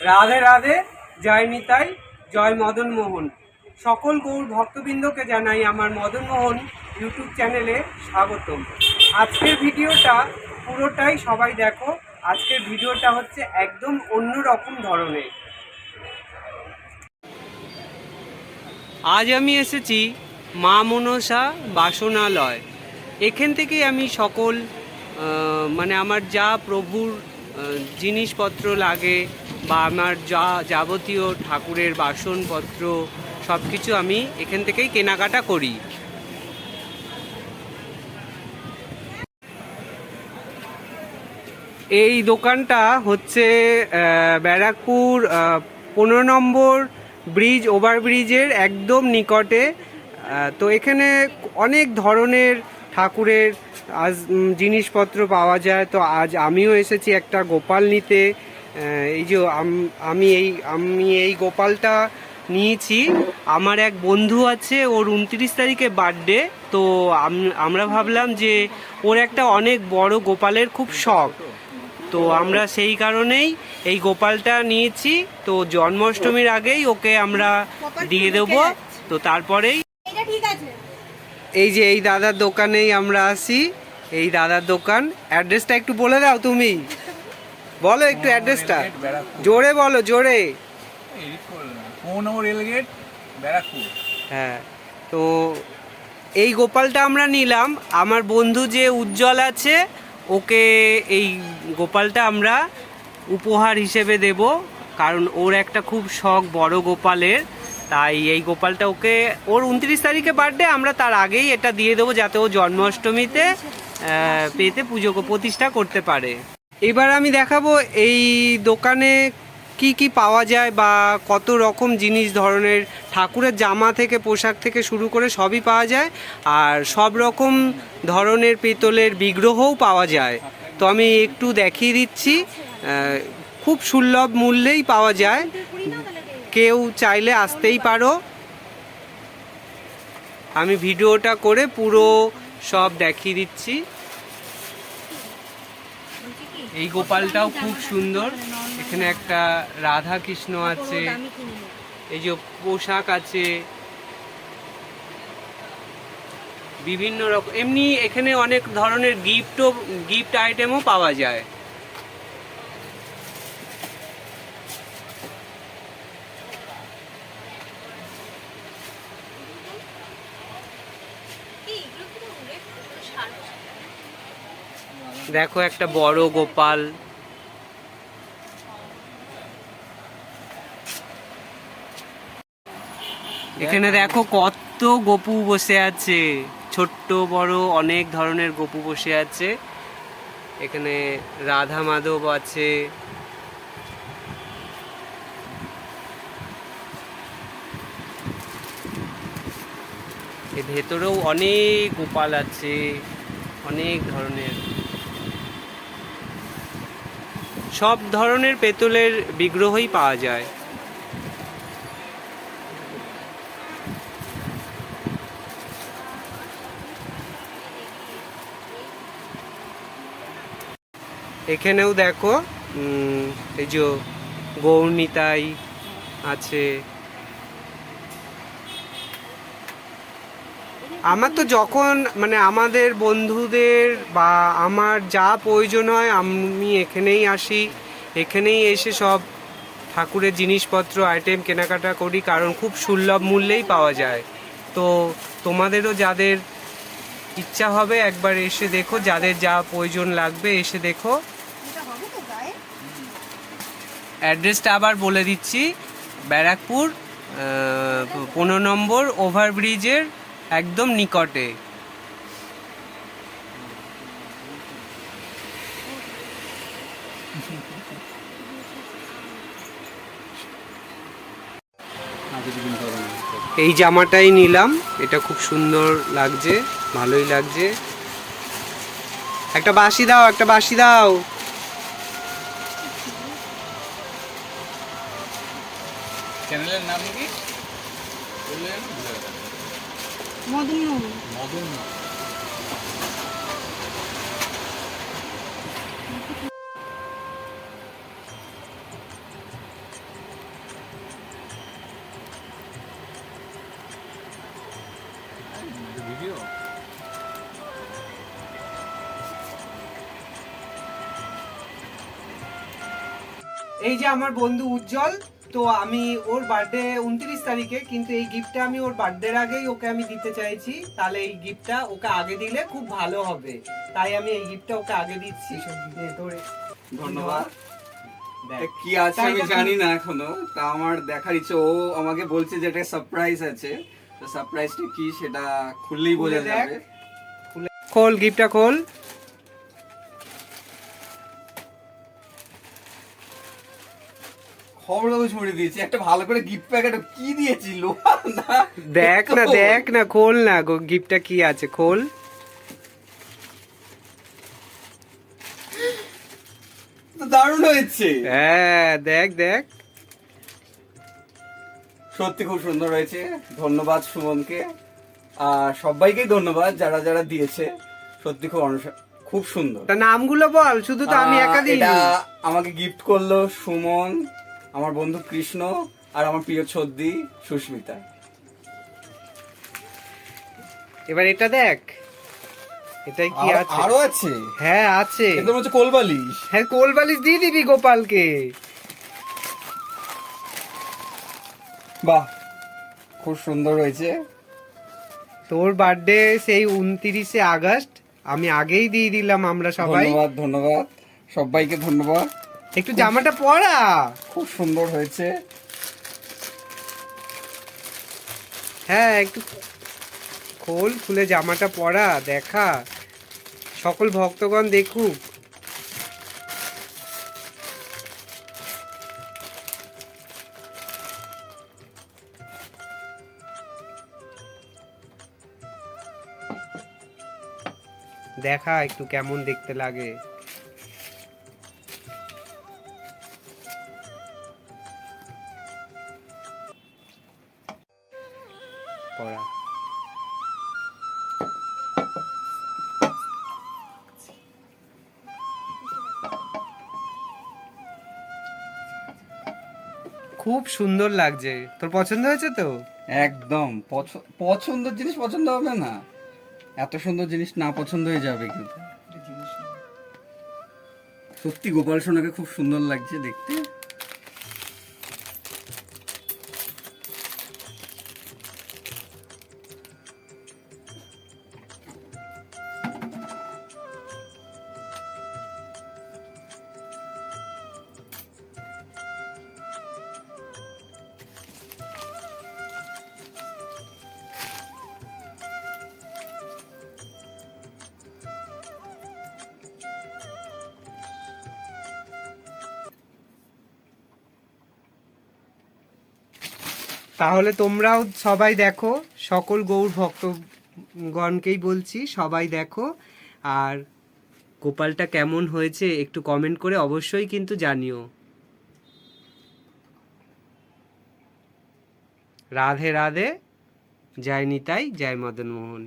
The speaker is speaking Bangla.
রাধে রাধে, জয় নিতাই, জয় মদন মোহন। সকল গৌর ভক্তবৃন্দকে জানাই আমার মদন মোহন ইউটিউব চ্যানেলে স্বাগতম। আজকের ভিডিওটা পুরোটাই সবাই দেখো। আজকের ভিডিওটা হচ্ছে একদম অন্য রকম ধরনের। আজ আমি এসেছি মা মনসা বাসনালয়। এখান থেকেই আমি সকল আমার যা প্রভুর জিনিসপত্র লাগে বা আমার যা যাবতীয় ঠাকুরের বাসনপত্র সব কিছু আমি এখান থেকেই কেনাকাটা করি। এই দোকানটা হচ্ছে ব্যারাকপুর 15 নম্বর ব্রিজ, ওভারব্রিজের একদম নিকটে। তো এখানে অনেক ধরনের ঠাকুরের জিনিসপত্র পাওয়া যায়। তো আজ আমিও এসেছি একটা গোপাল নিতে। এই যে আমি এই গোপালটা নিয়েছি। আমার এক বন্ধু আছে, ওর 29 তারিখে বার্থডে। তো আমরা ভাবলাম যে ওর একটা অনেক বড় গোপালের খুব শখ, তো আমরা সেই কারণেই এই গোপালটা নিয়েছি। তো জন্মাষ্টমীর আগেই ওকে আমরা দিয়ে দেব। তো তারপরেই এই যে এই দাদার দোকানেই আমরা আসি। এই দাদার দোকান, অ্যাড্রেসটা একটু বলে দাও। তুমি বলো একটু অ্যাড্রেসটা, জোরে বলো, জোরে। হ্যাঁ, তো এই গোপালটা আমরা নিলাম। আমার বন্ধু যে উজ্জ্বল আছে, ওকে এই গোপালটা আমরা উপহার হিসেবে দেব, কারণ ওর একটা খুব শখ বড় গোপালের। তাই এই গোপালটা ওকে, ওর 29 তারিখে বার্থডে, আমরা তার আগেই এটা দিয়ে দেবো যাতে ও জন্মাষ্টমীতে পেতে পুজো প্রতিষ্ঠা করতে পারে। এবার আমি দেখাবো এই দোকানে কি কি পাওয়া যায় বা কত রকম জিনিস ধরনের ঠাকুরের জামা থেকে পোশাক থেকে শুরু করে সবই পাওয়া যায়। আর সব রকম ধরনের পিতলের বিগ্রহও পাওয়া যায়। তো আমি একটু দেখিয়ে দিচ্ছি। খুব সুলভ মূল্যেই পাওয়া যায়, কেউ চাইলে আসতেই পারো। আমি ভিডিওটা করে পুরো সব দেখিয়ে দিচ্ছি। এই গোপালটাও খুব সুন্দর। এখানে একটা রাধা কৃষ্ণ আছে, এই যে পোশাক আছে বিভিন্ন রকম। এমনি এখানে অনেক ধরনের গিফট আইটেমও পাওয়া যায়। দেখো একটা বড় গোপাল। এখানে দেখো কত গপু বসে আছে, ছোট্ট বড় অনেক ধরনের গপু বসে আছে। এখানে রাধা মাধব আছে। এর ভেতরেও অনেক গোপাল আছে, অনেক ধরনের, সব ধরনের পেতলের বিগ্রহই পাওয়া যায়। এখানেও দেখো এই যে গৌর নিতাই আছে। আমার তো যখন আমাদের বন্ধুদের বা আমার যা প্রয়োজন হয় আমি এখানেই আসি। এখানেই এসে সব ঠাকুরের জিনিসপত্র আইটেম কেনাকাটা করি, কারণ খুব সুলভ মূল্যেই পাওয়া যায়। তো তোমাদেরও যাদের ইচ্ছা হবে একবার এসে দেখো, যাদের যা প্রয়োজন লাগবে এসে দেখো। অ্যাড্রেসটা আবার বলে দিচ্ছি, ব্যারাকপুর 15 নম্বর ওভারব্রিজের একদম নিকটে। এই জামাটাই নিলাম, এটা খুব সুন্দর লাগছে, ভালোই লাগছে। একটা বাঁশি দাও, একটা বাঁশি দাও। চ্যানেলের নাম কি বললেন? মদন মোহন। মদন। ভিডিও এই যে আমার বন্ধু উজ্জ্বল, তো আমি ওর বার্থডে 29 তারিখে, কিন্তু এই গিফটটা আমি ওর বার্থডের আগেই ওকে আমি দিতে চাইছি, তাহলে এই গিফটটা ওকে আগে দিলে খুব ভালো হবে, তাই আমি এই গিফটটা ওকে আগে দিচ্ছি। নে, তোর ধন্যবাদ। দেখ। কি আছে আমি জানি না এখনো, তা আমার দেখার ইচ্ছে। ও আমাকে বলছে যে একটা সারপ্রাইজ আছে, তো সারপ্রাইজটা কি সেটা খুললেই বোঝা খুলে দেখ। যাবে। খোল, গিফটটা খোল। খবর তো ছড়িয়ে দিয়েছি, একটা ভালো করে গিফট প্যাকেট কি দিয়েছি, লোহা না? দেখ না, দেখ না, খোল না গো, গিফটটা কি আছে, খোল। তো দারুণ হয়েছে, হ্যাঁ, দেখ দেখ। সত্যি খুব সুন্দর হয়েছে। ধন্যবাদ সুমনকে, আর সবাইকেই ধন্যবাদ যারা যারা দিয়েছে, সত্যি খুব সুন্দর। তা নামগুলো বল, শুধু তো আমি একা দিই। এটা আমাকে গিফট করলো সুমন, আমার বন্ধু কৃষ্ণ, আর আমার প্রিয় ছদ্দি সুস্মিতা। এবার এটা দেখ, এটাই কি আছে? আরো আছে? হ্যাঁ আছে। এটা হচ্ছে কোলবালিশ। হ্যাঁ, কোলবালিশ দিয়ে দিবি গোপালকে। বাহ, খুব সুন্দর হয়েছে। তোর বার্থডে সেই 29শে আগস্ট, আমি আগেই দিয়ে দিলাম আমরা সবাই। ধন্যবাদ, ধন্যবাদ সবাইকে, ধন্যবাদ। একটু জামাটা পরা। খুব সুন্দর হয়েছে। হ্যাঁ, একটু খোল, খুলে জামাটা পরা, দেখা, সকল ভক্তগণ দেখুক। দেখা একটু কেমন দেখতে লাগে। পড়া। খুব সুন্দর লাগছে, তোর পছন্দ হয়েছে তো? একদম পছন্দের জিনিস পছন্দ হবে না, এত সুন্দর জিনিস না পছন্দ হয়ে যাবে কিন্তু। সত্যি গোপাল সোনাকে খুব সুন্দর লাগছে দেখতে। তাহলে তোমরাও সবাই দেখো, সকল গৌর ভক্তগণকেই বলছি, সবাই দেখো, আর গোপালটা কেমন হয়েছে একটু কমেন্ট করে অবশ্যই কিন্তু জানিও। রাধে রাধে, জয় নিতাই, জয় মদন মোহন।